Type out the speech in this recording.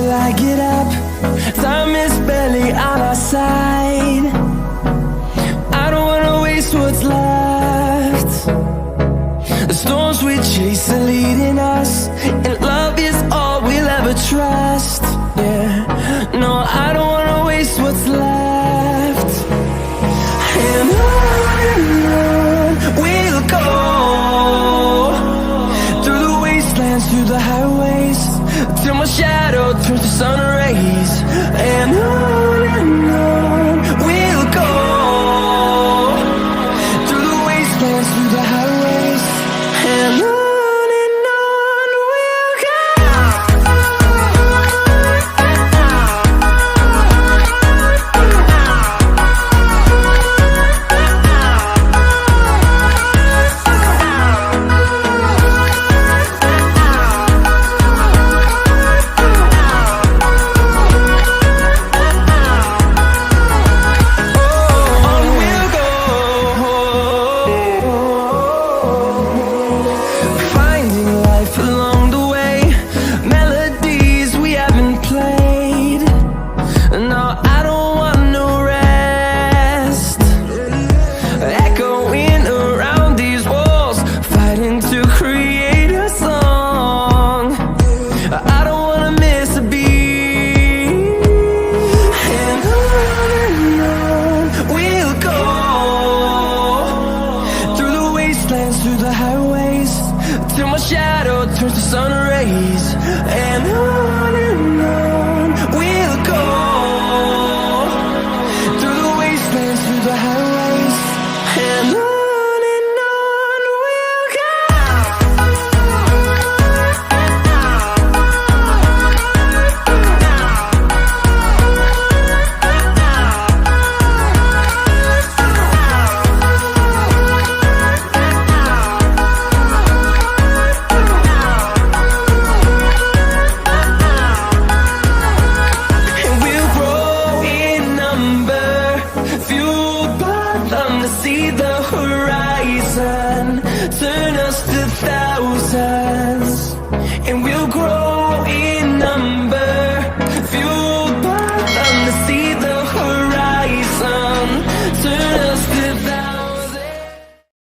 till I get up. Time is barely on our side. I don't wanna waste what's left. The storms we chase are leading us, and love is all we'll ever trust. Yeah, no, I don't wanna waste what's left. And on we'll go, through the wastelands, through the highways, till my shadow turns to sun rays.